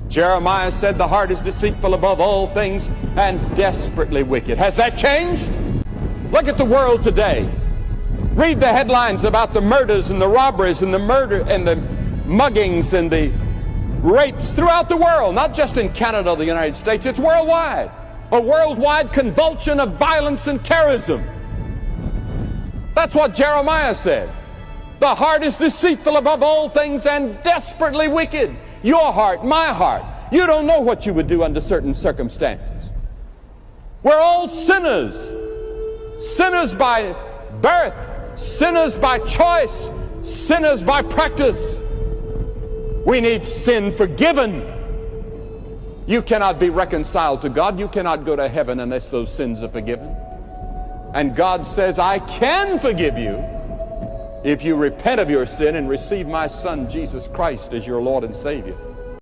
Jeremiah said the heart is deceitful above all things and desperately wicked. Has that changed? Look at the world today. Read the headlines about the murders and the robberies and the murder and the muggings and the rapes throughout the world, not just in Canada or the United States. It's worldwide. A worldwide convulsion of violence and terrorism. That's what Jeremiah said. The heart is deceitful above all things and desperately wicked. Your heart, my heart. You don't know what you would do under certain circumstances. We're all sinners. Sinners by birth, sinners by choice, sinners by practice. We need sin forgiven. You cannot be reconciled to God. You cannot go to heaven unless those sins are forgiven. And God says, I can forgive you if you repent of your sin and receive my Son, Jesus Christ, as your Lord and Savior.